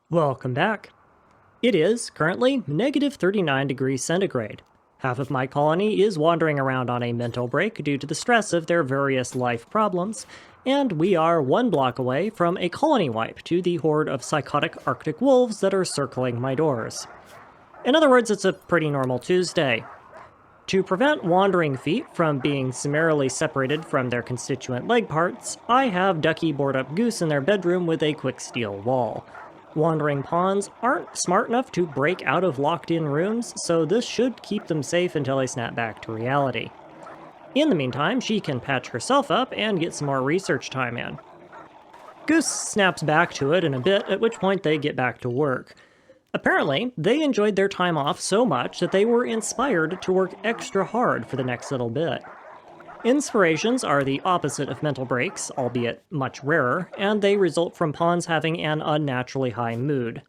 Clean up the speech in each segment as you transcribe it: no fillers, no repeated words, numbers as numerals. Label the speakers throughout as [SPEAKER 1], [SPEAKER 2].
[SPEAKER 1] Welcome back. It is currently negative 39 degrees centigrade. Half of my colony is wandering around on a mental break due to the stress of their various life problems, and we are one block away from a colony wipe to the horde of psychotic Arctic wolves that are circling my doors. In other words, it's a pretty normal Tuesday. To prevent wandering feet from being summarily separated from their constituent leg parts, I have Ducky board up Goose in their bedroom with a quick steel wall. Wandering pawns aren't smart enough to break out of locked-in rooms, so this should keep them safe until I snap back to reality. In the meantime, she can patch herself up and get some more research time in. Goose snaps back to it in a bit, at which point they get back to work. Apparently, they enjoyed their time off so much that they were inspired to work extra hard for the next little bit. Inspirations are the opposite of mental breaks, albeit much rarer, and they result from pawns having an unnaturally high mood.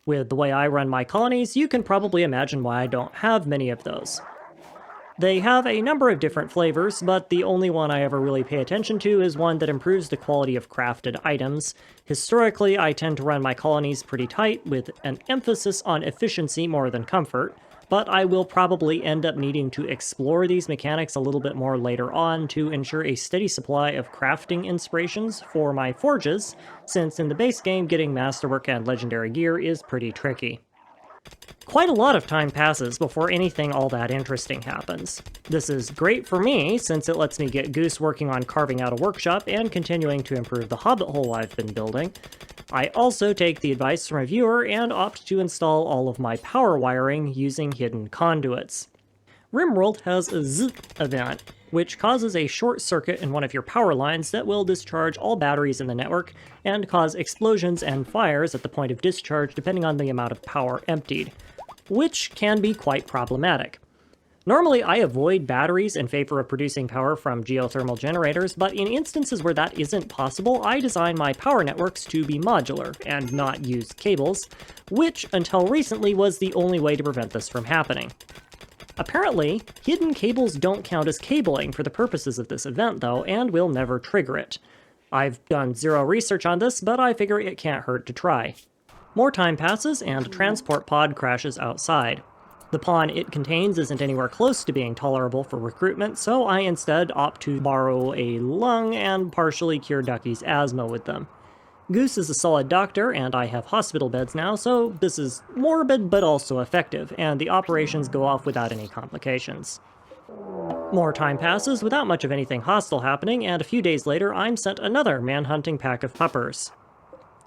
[SPEAKER 1] With the way I run my colonies, you can probably imagine why I don't have many of those. They have a number of different flavors, but the only one I ever really pay attention to is one that improves the quality of crafted items. Historically, I tend to run my colonies pretty tight, with an emphasis on efficiency more than comfort, but I will probably end up needing to explore these mechanics a little bit more later on to ensure a steady supply of crafting inspirations for my forges, since in the base game getting masterwork and legendary gear is pretty tricky. Quite a lot of time passes before anything all that interesting happens. This is great for me, since it lets me get Goose working on carving out a workshop and continuing to improve the hobbit hole I've been building. I also take the advice from a viewer and opt to install all of my power wiring using hidden conduits. Rimworld has a Z event, which causes a short circuit in one of your power lines that will discharge all batteries in the network and cause explosions and fires at the point of discharge depending on the amount of power emptied, which can be quite problematic. Normally, I avoid batteries in favor of producing power from geothermal generators, but in instances where that isn't possible, I design my power networks to be modular and not use cables, which until recently was the only way to prevent this from happening. Apparently, hidden cables don't count as cabling for the purposes of this event though, and will never trigger it. I've done zero research on this, but I figure it can't hurt to try. More time passes, and a transport pod crashes outside. The pawn it contains isn't anywhere close to being tolerable for recruitment, so I instead opt to borrow a lung and partially cure Ducky's asthma with them. Goose is a solid doctor, and I have hospital beds now, so this is morbid but also effective, and the operations go off without any complications. More time passes without much of anything hostile happening, and a few days later I'm sent another manhunting pack of puppers.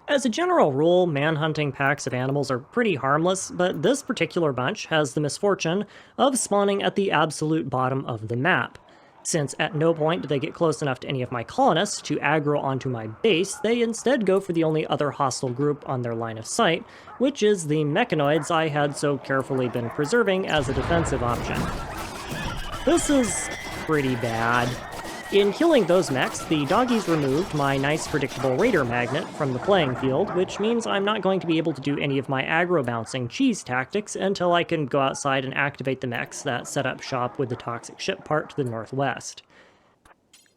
[SPEAKER 1] As a general rule, manhunting packs of animals are pretty harmless, but this particular bunch has the misfortune of spawning at the absolute bottom of the map. Since at no point do they get close enough to any of my colonists to aggro onto my base, they instead go for the only other hostile group on their line of sight, which is the mechanoids I had so carefully been preserving as a defensive option. This is pretty bad. In killing those mechs, the doggies removed my nice predictable raider magnet from the playing field, which means I'm not going to be able to do any of my aggro-bouncing cheese tactics until I can go outside and activate the mechs that set up shop with the toxic ship part to the northwest.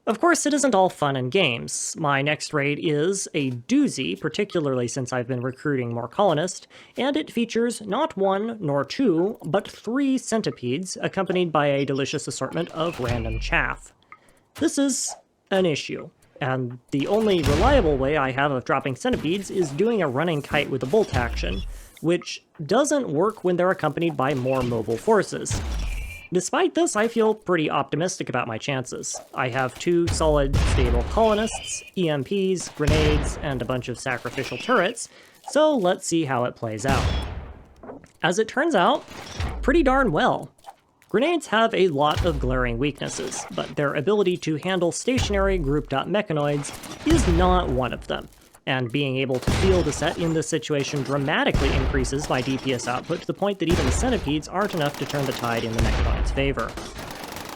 [SPEAKER 1] Of course, it isn't all fun and games. My next raid is a doozy, particularly since I've been recruiting more colonists, and it features not one nor two, but 3 centipedes, accompanied by a delicious assortment of random chaff. This is an issue, and the only reliable way I have of dropping centipedes is doing a running kite with a bolt action, which doesn't work when they're accompanied by more mobile forces. Despite this, I feel pretty optimistic about my chances. I have 2 solid, stable colonists, EMPs, grenades, and a bunch of sacrificial turrets, so let's see how it plays out. As it turns out, pretty darn well. Grenades have a lot of glaring weaknesses, but their ability to handle stationary grouped-up mechanoids is not one of them, and being able to field a set in this situation dramatically increases my DPS output to the point that even the centipedes aren't enough to turn the tide in the mechanoids' favor.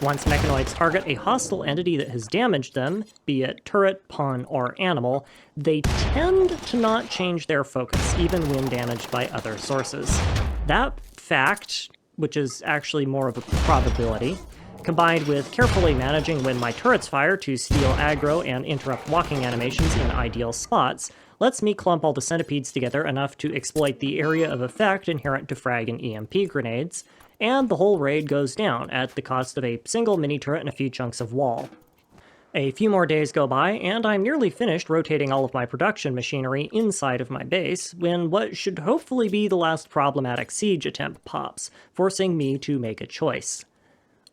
[SPEAKER 1] Once mechanoids target a hostile entity that has damaged them, be it turret, pawn, or animal, they tend to not change their focus, even when damaged by other sources. That fact, which is actually more of a probability, combined with carefully managing when my turrets fire to steal aggro and interrupt walking animations in ideal spots, lets me clump all the centipedes together enough to exploit the area of effect inherent to frag and EMP grenades, and the whole raid goes down at the cost of a single mini turret and a few chunks of wall. A few more days go by, and I'm nearly finished rotating all of my production machinery inside of my base, when what should hopefully be the last problematic siege attempt pops, forcing me to make a choice.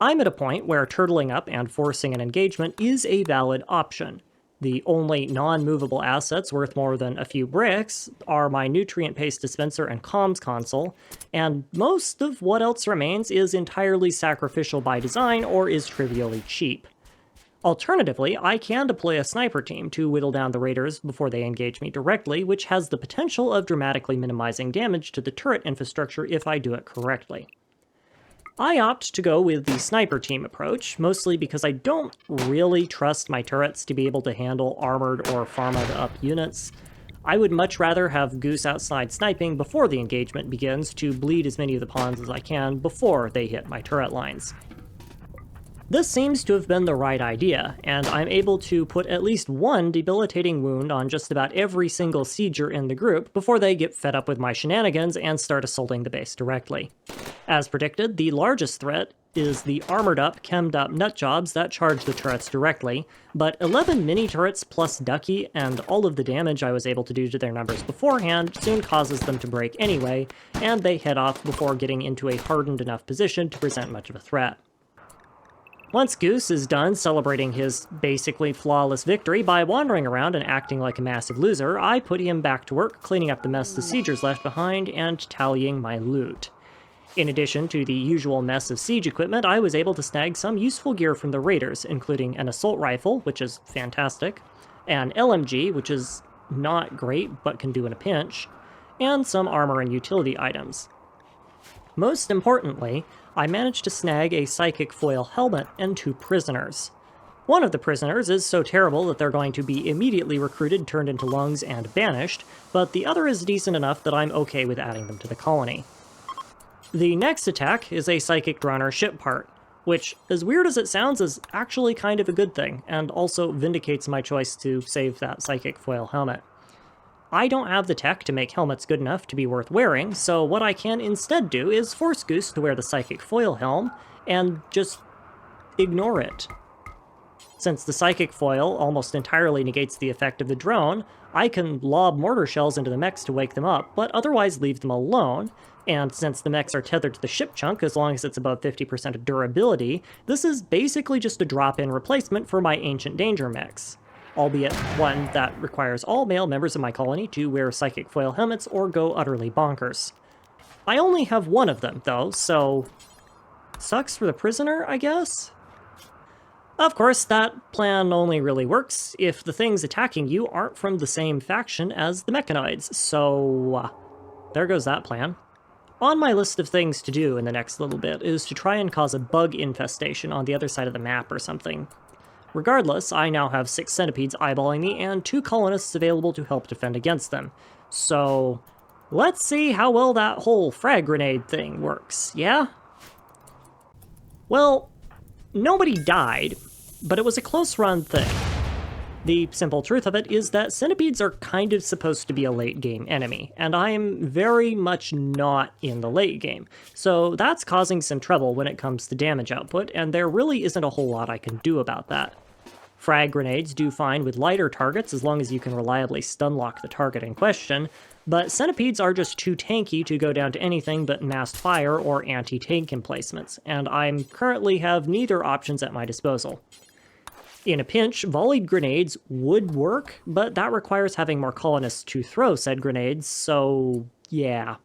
[SPEAKER 1] I'm at a point where turtling up and forcing an engagement is a valid option. The only non-movable assets worth more than a few bricks are my nutrient paste dispenser and comms console, and most of what else remains is entirely sacrificial by design or is trivially cheap. Alternatively, I can deploy a sniper team to whittle down the raiders before they engage me directly, which has the potential of dramatically minimizing damage to the turret infrastructure if I do it correctly. I opt to go with the sniper team approach, mostly because I don't really trust my turrets to be able to handle armored or pharma-up units. I would much rather have Goose outside sniping before the engagement begins to bleed as many of the pawns as I can before they hit my turret lines. This seems to have been the right idea, and I'm able to put at least one debilitating wound on just about every single sieger in the group before they get fed up with my shenanigans and start assaulting the base directly. As predicted, the largest threat is the armored-up, chemmed-up nutjobs that charge the turrets directly, but 11 mini-turrets plus Ducky and all of the damage I was able to do to their numbers beforehand soon causes them to break anyway, and they head off before getting into a hardened enough position to present much of a threat. Once Goose is done celebrating his basically flawless victory by wandering around and acting like a massive loser, I put him back to work cleaning up the mess the siegers left behind and tallying my loot. In addition to the usual mess of siege equipment, I was able to snag some useful gear from the raiders, including an assault rifle, which is fantastic, an LMG, which is not great but can do in a pinch, and some armor and utility items. Most importantly, I managed to snag a psychic foil helmet and 2 prisoners. One of the prisoners is so terrible that they're going to be immediately recruited, turned into lungs, and banished, but the other is decent enough that I'm okay with adding them to the colony. The next attack is a psychic drunner ship part, which, as weird as it sounds, is actually kind of a good thing, and also vindicates my choice to save that psychic foil helmet. I don't have the tech to make helmets good enough to be worth wearing, so what I can instead do is force Goose to wear the psychic foil helm, and just ignore it. Since the psychic foil almost entirely negates the effect of the drone, I can lob mortar shells into the mechs to wake them up, but otherwise leave them alone, and since the mechs are tethered to the ship chunk as long as it's above 50% of durability, this is basically just a drop-in replacement for my Ancient Danger mechs, albeit one that requires all male members of my colony to wear psychic foil helmets or go utterly bonkers. I only have one of them, though, so sucks for the prisoner, I guess? Of course, that plan only really works if the things attacking you aren't from the same faction as the mechanoids, so there goes that plan. On my list of things to do in the next little bit is to try and cause a bug infestation on the other side of the map or something. Regardless, I now have 6 centipedes eyeballing me and 2 colonists available to help defend against them. So let's see how well that whole frag grenade thing works, yeah? Well, nobody died, but it was a close run thing. The simple truth of it is that centipedes are kind of supposed to be a late game enemy, and I am very much not in the late game, so that's causing some trouble when it comes to damage output, and there really isn't a whole lot I can do about that. Frag grenades do fine with lighter targets as long as you can reliably stunlock the target in question, but centipedes are just too tanky to go down to anything but massed fire or anti-tank emplacements, and I currently have neither options at my disposal. In a pinch, volleyed grenades would work, but that requires having more colonists to throw said grenades, so yeah.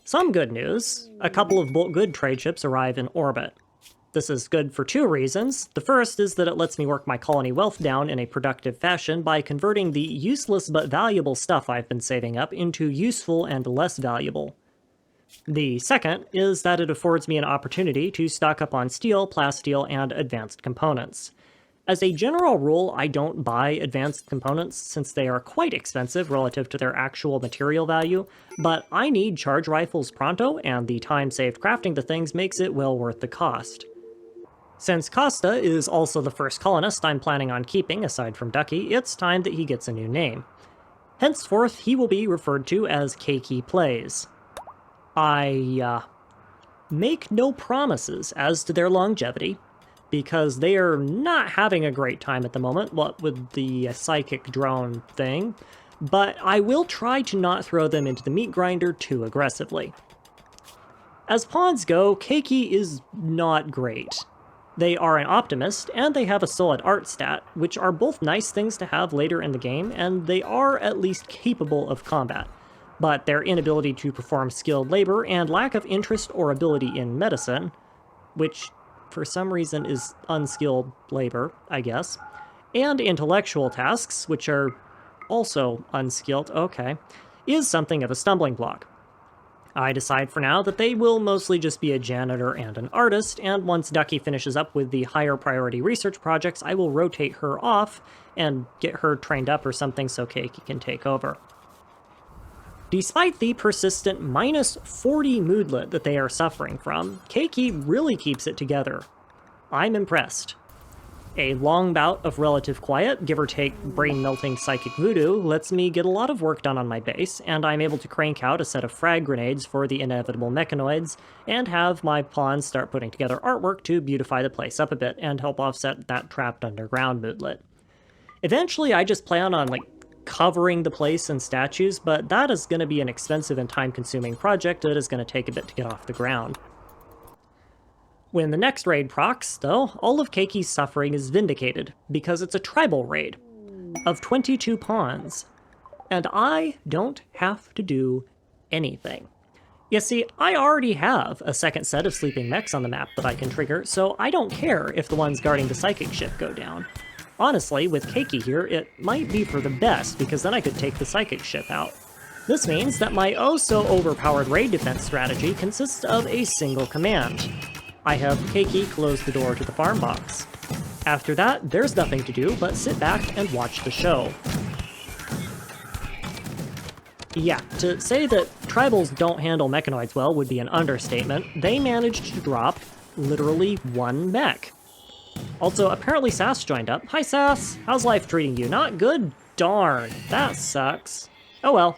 [SPEAKER 1] Some good news. A couple of good trade ships arrive in orbit. This is good for 2 reasons. The first is that it lets me work my colony wealth down in a productive fashion by converting the useless but valuable stuff I've been saving up into useful and less valuable. The second is that it affords me an opportunity to stock up on steel, plasteel, and advanced components. As a general rule, I don't buy advanced components since they are quite expensive relative to their actual material value, but I need charge rifles pronto, and the time saved crafting the things makes it well worth the cost. Since Costa is also the first colonist I'm planning on keeping aside from Ducky, it's time that he gets a new name. Henceforth, he will be referred to as Keiki Plays. I make no promises as to their longevity, because they are not having a great time at the moment, what with the psychic drone thing, but I will try to not throw them into the meat grinder too aggressively. As pawns go, Keiki is not great. They are an optimist, and they have a solid art stat, which are both nice things to have later in the game, and they are at least capable of combat. But their inability to perform skilled labor and lack of interest or ability in medicine, which for some reason is unskilled labor, I guess, and intellectual tasks, which are also unskilled, okay, is something of a stumbling block. I decide for now that they will mostly just be a janitor and an artist, and once Ducky finishes up with the higher priority research projects, I will rotate her off and get her trained up or something so Keiki can take over. Despite the persistent minus 40 moodlet that they are suffering from, Keiki really keeps it together. I'm impressed. A long bout of relative quiet, give or take brain-melting psychic voodoo, lets me get a lot of work done on my base, and I'm able to crank out a set of frag grenades for the inevitable mechanoids, and have my pawns start putting together artwork to beautify the place up a bit and help offset that trapped underground moodlet. Eventually, I just plan on, covering the place in statues, but that is going to be an expensive and time-consuming project that is going to take a bit to get off the ground. When the next raid procs, though, all of Keiki's suffering is vindicated, because it's a tribal raid of 22 pawns, and I don't have to do anything. You see, I already have a second set of sleeping mechs on the map that I can trigger, so I don't care if the ones guarding the psychic ship go down. Honestly, with Keiki here, it might be for the best, because then I could take the psychic ship out. This means that my oh-so-overpowered raid defense strategy consists of a single command. I have Keiki close the door to the farm box. After that, there's nothing to do but sit back and watch the show. Yeah, to say that tribals don't handle mechanoids well would be an understatement. They managed to drop literally one mech. Also, apparently Sass joined up. Hi Sass, how's life treating you? Not good? Darn, that sucks. Oh well.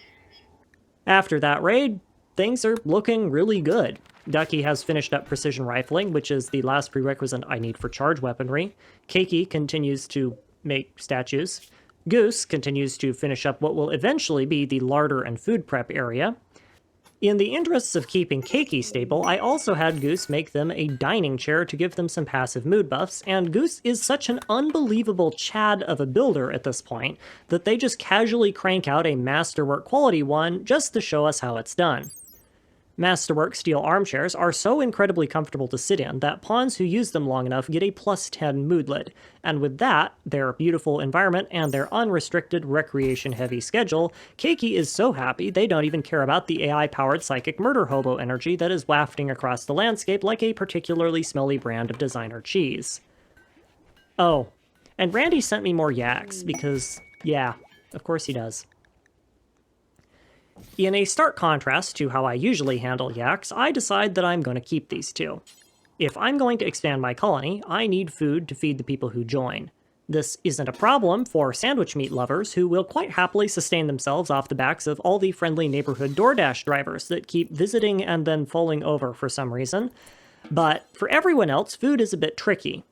[SPEAKER 1] After that raid, things are looking really good. Ducky has finished up precision rifling, which is the last prerequisite I need for charge weaponry. Keiki continues to make statues. Goose continues to finish up what will eventually be the larder and food prep area. In the interests of keeping Keiki stable, I also had Goose make them a dining chair to give them some passive mood buffs, and Goose is such an unbelievable chad of a builder at this point that they just casually crank out a Masterwork quality one just to show us how it's done. Masterwork steel armchairs are so incredibly comfortable to sit in that pawns who use them long enough get a plus 10 moodlet, and with that, their beautiful environment, and their unrestricted recreation-heavy schedule, Keiki is so happy they don't even care about the AI-powered psychic murder hobo energy that is wafting across the landscape like a particularly smelly brand of designer cheese. Oh, and Randy sent me more yaks, because, yeah, of course he does. In a stark contrast to how I usually handle yaks, I decide that I'm going to keep these two. If I'm going to expand my colony, I need food to feed the people who join. This isn't a problem for sandwich meat lovers who will quite happily sustain themselves off the backs of all the friendly neighborhood DoorDash drivers that keep visiting and then falling over for some reason. But for everyone else, food is a bit tricky.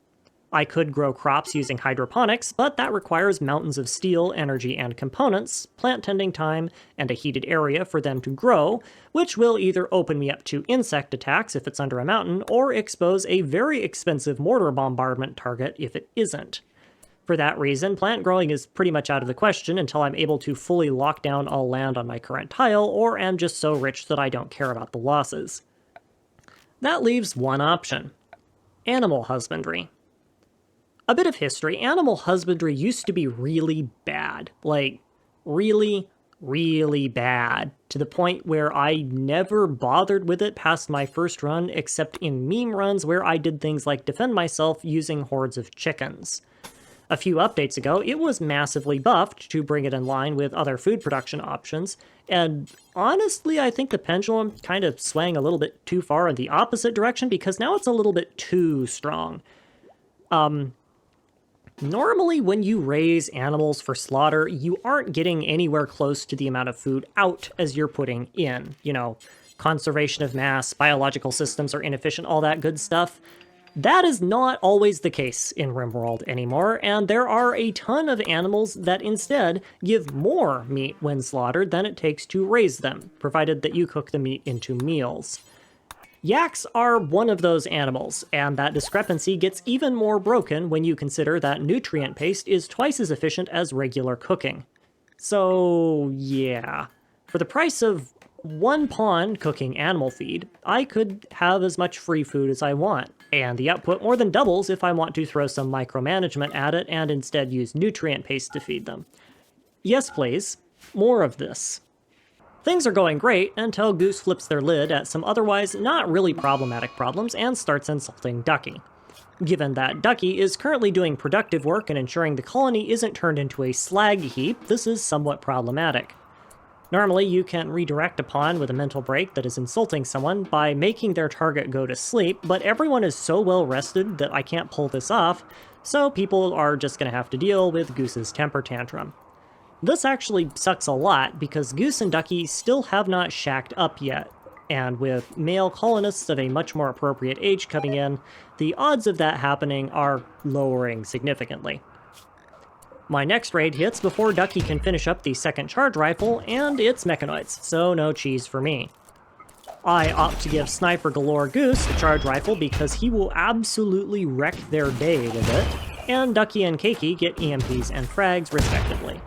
[SPEAKER 1] I could grow crops using hydroponics, but that requires mountains of steel, energy, and components, plant tending time, and a heated area for them to grow, which will either open me up to insect attacks if it's under a mountain, or expose a very expensive mortar bombardment target if it isn't. For that reason, plant growing is pretty much out of the question until I'm able to fully lock down all land on my current tile, or am just so rich that I don't care about the losses. That leaves one option: animal husbandry. A bit of history, animal husbandry used to be really bad. Like, really, really bad. To the point where I never bothered with it past my first run, except in meme runs where I did things like defend myself using hordes of chickens. A few updates ago, it was massively buffed to bring it in line with other food production options, and honestly, I think the pendulum kind of swang a little bit too far in the opposite direction because now it's a little bit too strong. Normally, when you raise animals for slaughter, you aren't getting anywhere close to the amount of food out as you're putting in. Conservation of mass, biological systems are inefficient, all that good stuff. That is not always the case in Rimworld anymore, and there are a ton of animals that instead give more meat when slaughtered than it takes to raise them, provided that you cook the meat into meals. Yaks are one of those animals, and that discrepancy gets even more broken when you consider that nutrient paste is twice as efficient as regular cooking. So, yeah. For the price of one pawn cooking animal feed, I could have as much free food as I want, and the output more than doubles if I want to throw some micromanagement at it and instead use nutrient paste to feed them. Yes, please. More of this. Things are going great until Goose flips their lid at some otherwise not really problematic problems and starts insulting Ducky. Given that Ducky is currently doing productive work and ensuring the colony isn't turned into a slag heap, this is somewhat problematic. Normally, you can redirect a pawn with a mental break that is insulting someone by making their target go to sleep, but everyone is so well rested that I can't pull this off, so people are just going to have to deal with Goose's temper tantrum. This actually sucks a lot because Goose and Ducky still have not shacked up yet, and with male colonists of a much more appropriate age coming in, the odds of that happening are lowering significantly. My next raid hits before Ducky can finish up the second charge rifle, and it's mechanoids, so no cheese for me. I opt to give Sniper Galore Goose the charge rifle because he will absolutely wreck their day with it, and Ducky and Cakey get EMPs and frags respectively.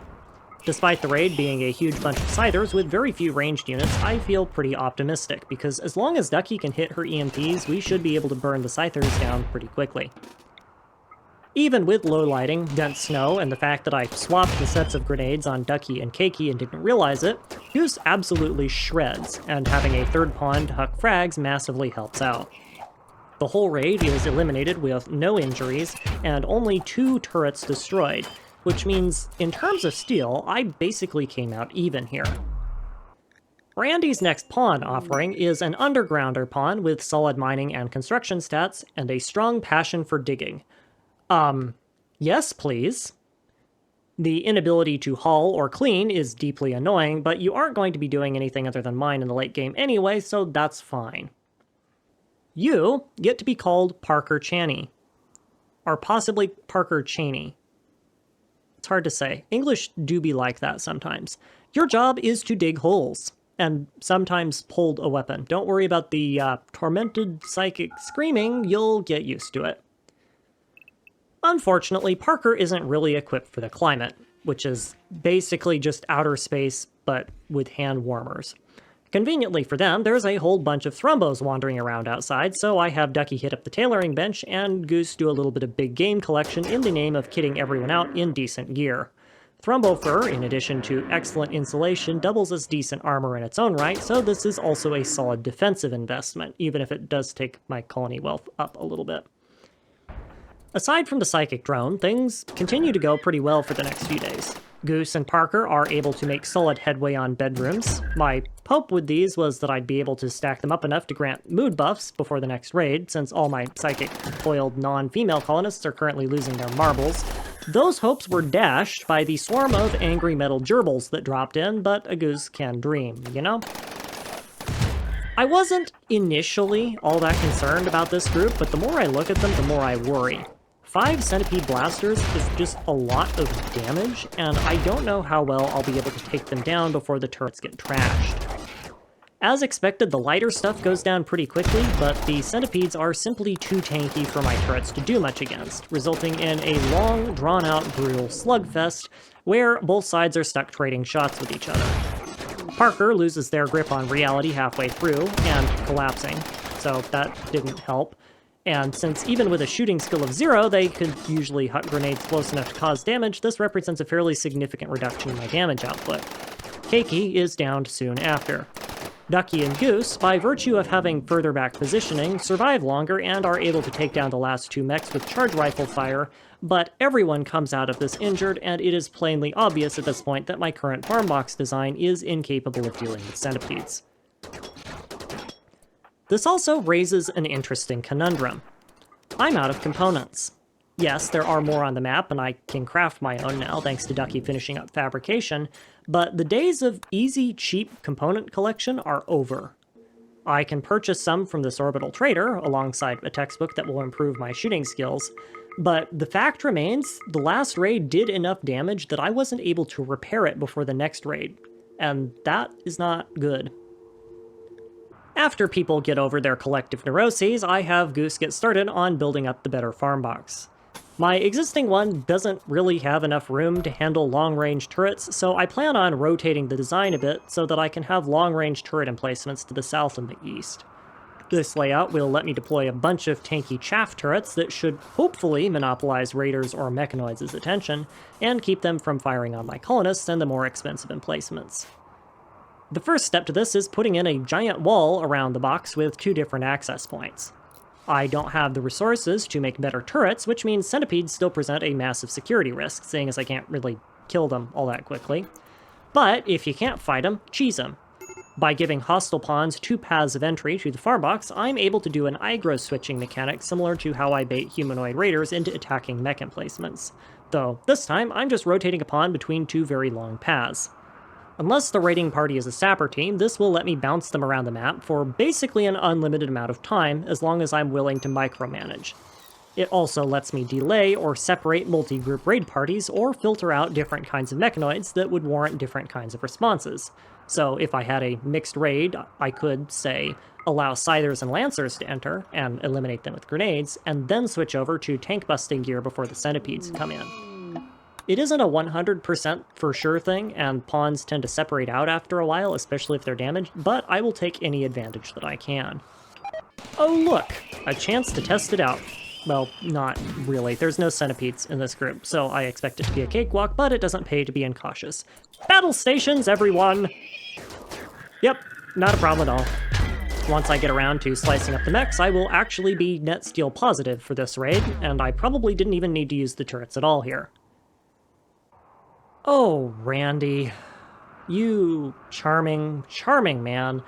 [SPEAKER 1] Despite the raid being a huge bunch of Scythers with very few ranged units, I feel pretty optimistic, because as long as Ducky can hit her EMPs, we should be able to burn the Scythers down pretty quickly. Even with low lighting, dense snow, and the fact that I swapped the sets of grenades on Ducky and Cakey and didn't realize it, Goose absolutely shreds, and having a third pawn to huck frags massively helps out. The whole raid is eliminated with no injuries, and only 2 turrets destroyed, which means, in terms of steel, I basically came out even here. Randy's next pawn offering is an undergrounder pawn with solid mining and construction stats, and a strong passion for digging. Yes, please. The inability to haul or clean is deeply annoying, but you aren't going to be doing anything other than mine in the late game anyway, so that's fine. You get to be called Parker Chaney. Or possibly Parker Chaney. It's hard to say. English do be like that sometimes. Your job is to dig holes, and sometimes hold a weapon. Don't worry about the tormented psychic screaming, you'll get used to it. Unfortunately, Parker isn't really equipped for the climate, which is basically just outer space, but with hand warmers. Conveniently for them, there's a whole bunch of Thrumbos wandering around outside, so I have Ducky hit up the tailoring bench and Goose do a little bit of big game collection in the name of kitting everyone out in decent gear. Thrumbo fur, in addition to excellent insulation, doubles as decent armor in its own right, so this is also a solid defensive investment, even if it does take my colony wealth up a little bit. Aside from the psychic drone, things continue to go pretty well for the next few days. Goose and Parker are able to make solid headway on bedrooms. My hope with these was that I'd be able to stack them up enough to grant mood buffs before the next raid, since all my psychic foiled non-female colonists are currently losing their marbles. Those hopes were dashed by the swarm of angry metal gerbils that dropped in, but a goose can dream, you know? I wasn't initially all that concerned about this group, but the more I look at them, the more I worry. 5 centipede blasters is just a lot of damage, and I don't know how well I'll be able to take them down before the turrets get trashed. As expected, the lighter stuff goes down pretty quickly, but the centipedes are simply too tanky for my turrets to do much against, resulting in a long, drawn-out, brutal slugfest where both sides are stuck trading shots with each other. Parker loses their grip on reality halfway through, and collapsing, so that didn't help. And since even with a shooting skill of 0, they could usually huck grenades close enough to cause damage, this represents a fairly significant reduction in my damage output. Cakey is downed soon after. Ducky and Goose, by virtue of having further back positioning, survive longer and are able to take down the last 2 mechs with charge rifle fire, but everyone comes out of this injured, and it is plainly obvious at this point that my current farm box design is incapable of dealing with centipedes. This also raises an interesting conundrum. I'm out of components. Yes, there are more on the map, and I can craft my own now, thanks to Ducky finishing up fabrication, but the days of easy, cheap component collection are over. I can purchase some from this orbital trader, alongside a textbook that will improve my shooting skills, but the fact remains, the last raid did enough damage that I wasn't able to repair it before the next raid, and that is not good. After people get over their collective neuroses, I have Goose get started on building up the better farm box. My existing one doesn't really have enough room to handle long-range turrets, so I plan on rotating the design a bit so that I can have long-range turret emplacements to the south and the east. This layout will let me deploy a bunch of tanky chaff turrets that should hopefully monopolize raiders or mechanoids' attention, and keep them from firing on my colonists and the more expensive emplacements. The first step to this is putting in a giant wall around the box with 2 different access points. I don't have the resources to make better turrets, which means centipedes still present a massive security risk, seeing as I can't really kill them all that quickly. But if you can't fight them, cheese them. By giving hostile pawns 2 paths of entry to the farm box, I'm able to do an aggro switching mechanic similar to how I bait humanoid raiders into attacking mech emplacements. Though, this time, I'm just rotating a pawn between 2 very long paths. Unless the raiding party is a sapper team, this will let me bounce them around the map for basically an unlimited amount of time, as long as I'm willing to micromanage. It also lets me delay or separate multi-group raid parties or filter out different kinds of mechanoids that would warrant different kinds of responses. So if I had a mixed raid, I could, say, allow scythers and lancers to enter and eliminate them with grenades, and then switch over to tank-busting gear before the centipedes come in. It isn't a 100% for sure thing, and pawns tend to separate out after a while, especially if they're damaged, but I will take any advantage that I can. Oh look! A chance to test it out. Well, not really. There's no centipedes in this group, so I expect it to be a cakewalk, but it doesn't pay to be incautious. Battle stations, everyone! Yep, not a problem at all. Once I get around to slicing up the mechs, I will actually be net steel positive for this raid, and I probably didn't even need to use the turrets at all here. Oh, Randy. You charming, charming man.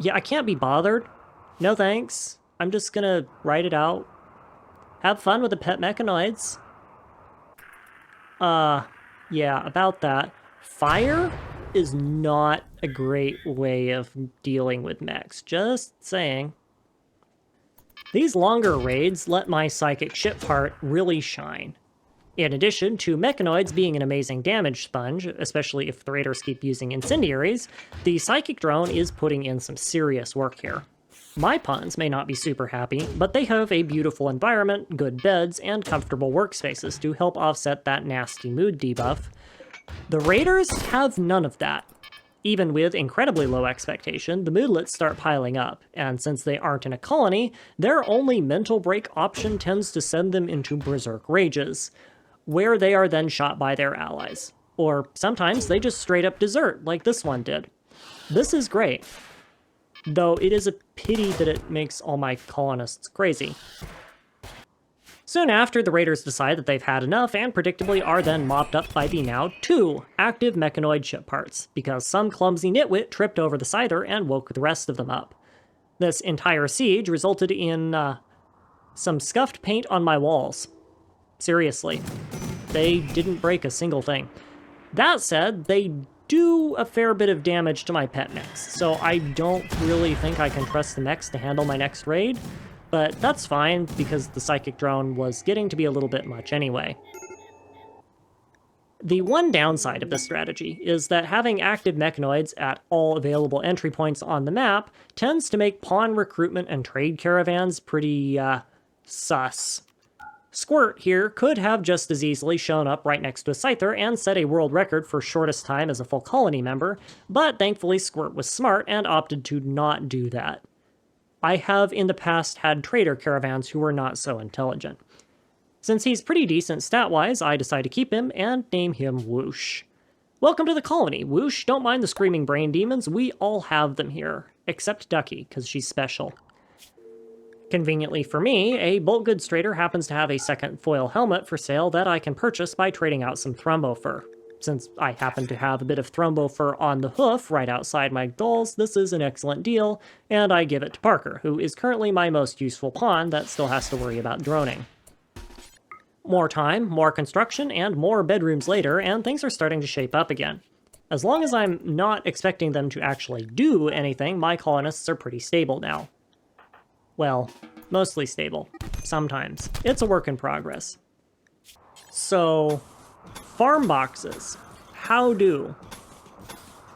[SPEAKER 1] Yeah, I can't be bothered. No thanks. I'm just gonna write it out. Have fun with the pet mechanoids. Yeah, about that. Fire is not a great way of dealing with mechs. Just saying. These longer raids let my psychic ship part really shine. In addition to mechanoids being an amazing damage sponge, especially if the raiders keep using incendiaries, the psychic drone is putting in some serious work here. My pawns may not be super happy, but they have a beautiful environment, good beds, and comfortable workspaces to help offset that nasty mood debuff. The raiders have none of that. Even with incredibly low expectation, the moodlets start piling up, and since they aren't in a colony, their only mental break option tends to send them into berserk rages, where they are then shot by their allies. Or sometimes they just straight up desert, like this one did. This is great. Though it is a pity that it makes all my colonists crazy. Soon after, the raiders decide that they've had enough and predictably are then mopped up by the now 2 active mechanoid ship parts, because some clumsy nitwit tripped over the scyther and woke the rest of them up. This entire siege resulted in some scuffed paint on my walls. Seriously. They didn't break a single thing. That said, they do a fair bit of damage to my pet mechs, so I don't really think I can trust the mechs to handle my next raid, but that's fine because the psychic drone was getting to be a little bit much anyway. The one downside of this strategy is that having active mechanoids at all available entry points on the map tends to make pawn recruitment and trade caravans pretty, sus. Squirt here could have just as easily shown up right next to a scyther and set a world record for shortest time as a full colony member, but thankfully Squirt was smart and opted to not do that. I have in the past had trader caravans who were not so intelligent. Since he's pretty decent stat-wise, I decide to keep him and name him Whoosh. Welcome to the colony, Whoosh. Don't mind the screaming brain demons, we all have them here. Except Ducky, because she's special. Conveniently for me, a bulk goods trader happens to have a second foil helmet for sale that I can purchase by trading out some thrombo fur. Since I happen to have a bit of thrombo fur on the hoof right outside my dolls, this is an excellent deal, and I give it to Parker, who is currently my most useful pawn that still has to worry about droning. More time, more construction, and more bedrooms later, and things are starting to shape up again. As long as I'm not expecting them to actually do anything, my colonists are pretty stable now. Well, mostly stable. Sometimes. It's a work in progress. So, farm boxes. How do?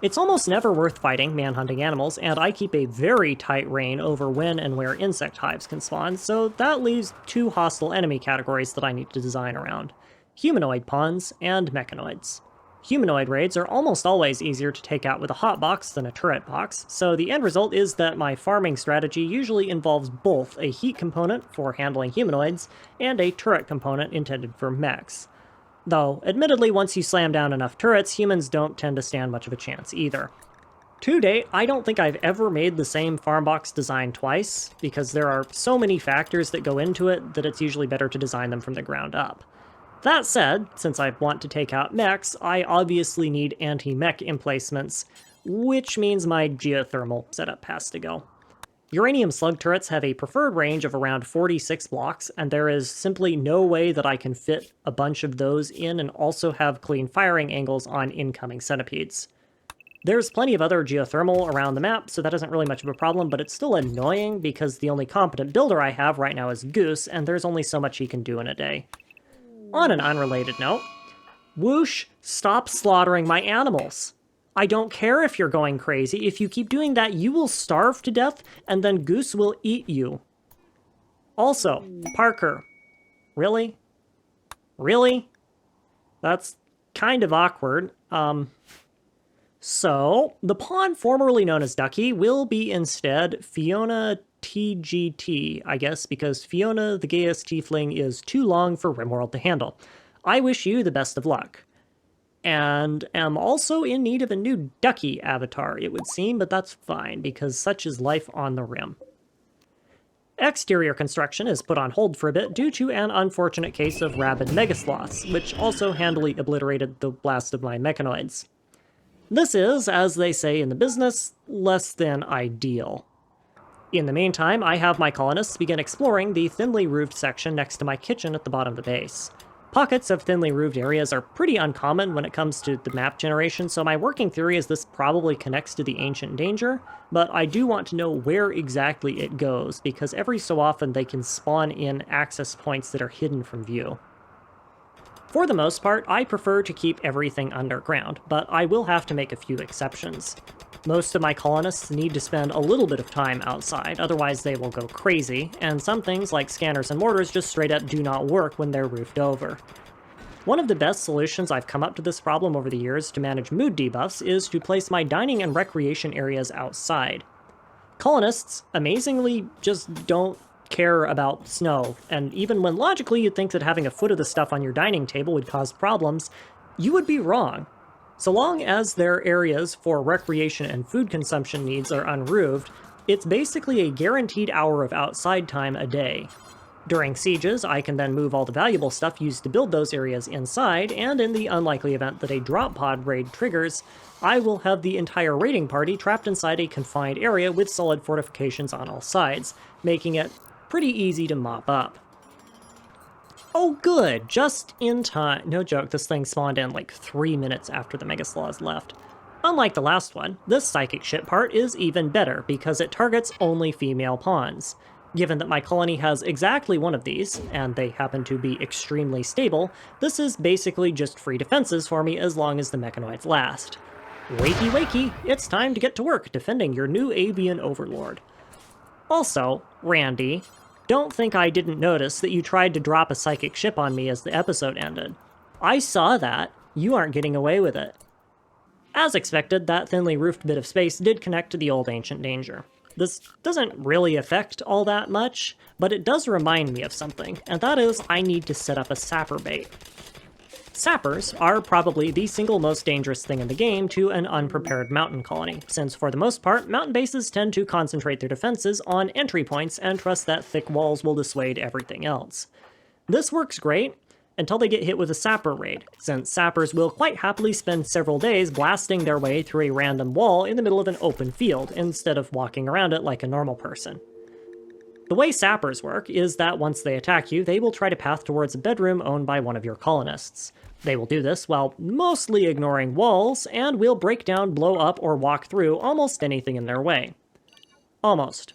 [SPEAKER 1] It's almost never worth fighting manhunting animals, and I keep a very tight rein over when and where insect hives can spawn, so that leaves two hostile enemy categories that I need to design around: humanoid pawns and mechanoids. Humanoid raids are almost always easier to take out with a hot box than a turret box, so the end result is that my farming strategy usually involves both a heat component for handling humanoids and a turret component intended for mechs. Though, admittedly, once you slam down enough turrets, humans don't tend to stand much of a chance either. To date, I don't think I've ever made the same farm box design twice, because there are so many factors that go into it that it's usually better to design them from the ground up. That said, since I want to take out mechs, I obviously need anti-mech emplacements, which means my geothermal setup has to go. Uranium slug turrets have a preferred range of around 46 blocks, and there is simply no way that I can fit a bunch of those in and also have clean firing angles on incoming centipedes. There's plenty of other geothermal around the map, so that isn't really much of a problem, but it's still annoying because the only competent builder I have right now is Goose, and there's only so much he can do in a day. On an unrelated note, whoosh, stop slaughtering my animals. I don't care if you're going crazy. If you keep doing that, you will starve to death, and then Goose will eat you. Also, Parker. Really? Really? That's kind of awkward. So, the pawn formerly known as Ducky will be instead Fiona TGT, I guess, because Fiona the Gayest Tiefling is too long for Rimworld to handle. I wish you the best of luck. And am also in need of a new Ducky avatar, it would seem, but that's fine, because such is life on the Rim. Exterior construction is put on hold for a bit due to an unfortunate case of rabid megasloths, which also handily obliterated the last of my mechanoids. This is, as they say in the business, less than ideal. In the meantime, I have my colonists begin exploring the thinly roofed section next to my kitchen at the bottom of the base. Pockets of thinly roofed areas are pretty uncommon when it comes to the map generation, so my working theory is this probably connects to the ancient danger, but I do want to know where exactly it goes, because every so often they can spawn in access points that are hidden from view. For the most part, I prefer to keep everything underground, but I will have to make a few exceptions. Most of my colonists need to spend a little bit of time outside, otherwise they will go crazy, and some things like scanners and mortars just straight up do not work when they're roofed over. One of the best solutions I've come up to this problem over the years to manage mood debuffs is to place my dining and recreation areas outside. Colonists, amazingly, just don't care about snow, and even when logically you'd think that having a foot of the stuff on your dining table would cause problems, you would be wrong. So long as their areas for recreation and food consumption needs are unroofed, it's basically a guaranteed hour of outside time a day. During sieges, I can then move all the valuable stuff used to build those areas inside, and in the unlikely event that a drop pod raid triggers, I will have the entire raiding party trapped inside a confined area with solid fortifications on all sides, making it pretty easy to mop up. Oh good, just in time. No joke, this thing spawned in like 3 minutes after the megasloths left. Unlike the last one, this psychic shit part is even better because it targets only female pawns. Given that my colony has exactly one of these, and they happen to be extremely stable, this is basically just free defenses for me as long as the mechanoids last. Wakey wakey, it's time to get to work defending your new avian overlord. Also, Randy, don't think I didn't notice that you tried to drop a psychic ship on me as the episode ended. I saw that. You aren't getting away with it. As expected, that thinly roofed bit of space did connect to the old ancient danger. This doesn't really affect all that much, but it does remind me of something, and that is I need to set up a sapper bait. Sappers are probably the single most dangerous thing in the game to an unprepared mountain colony, since for the most part, mountain bases tend to concentrate their defenses on entry points and trust that thick walls will dissuade everything else. This works great until they get hit with a sapper raid, since sappers will quite happily spend several days blasting their way through a random wall in the middle of an open field instead of walking around it like a normal person. The way sappers work is that once they attack you, they will try to path towards a bedroom owned by one of your colonists. They will do this while mostly ignoring walls, and will break down, blow up, or walk through almost anything in their way. Almost.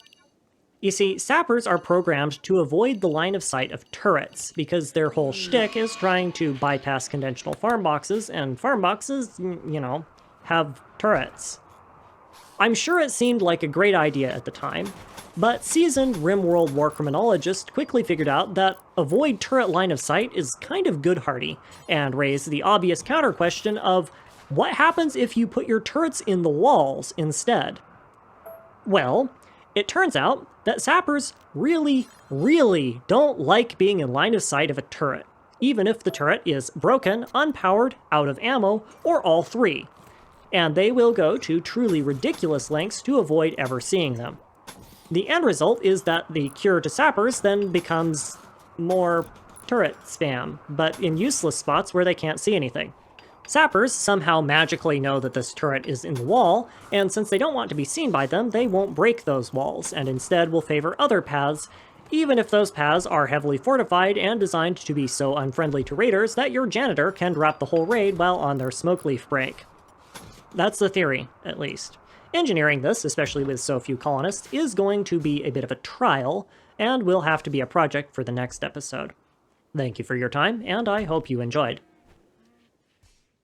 [SPEAKER 1] You see, sappers are programmed to avoid the line of sight of turrets, because their whole shtick is trying to bypass conventional farm boxes, and farm boxes, have turrets. I'm sure it seemed like a great idea at the time, but seasoned Rimworld war criminologists quickly figured out that avoid turret line of sight is kind of good-hardy, and raised the obvious counter-question of, what happens if you put your turrets in the walls instead? Well, it turns out that sappers really, really don't like being in line of sight of a turret, even if the turret is broken, unpowered, out of ammo, or all three. And they will go to truly ridiculous lengths to avoid ever seeing them. The end result is that the cure to sappers then becomes more turret spam, but in useless spots where they can't see anything. Sappers somehow magically know that this turret is in the wall, and since they don't want to be seen by them, they won't break those walls, and instead will favor other paths, even if those paths are heavily fortified and designed to be so unfriendly to raiders that your janitor can drop the whole raid while on their smoke leaf break. That's the theory, at least. Engineering this, especially with so few colonists, is going to be a bit of a trial, and will have to be a project for the next episode. Thank you for your time, and I hope you enjoyed.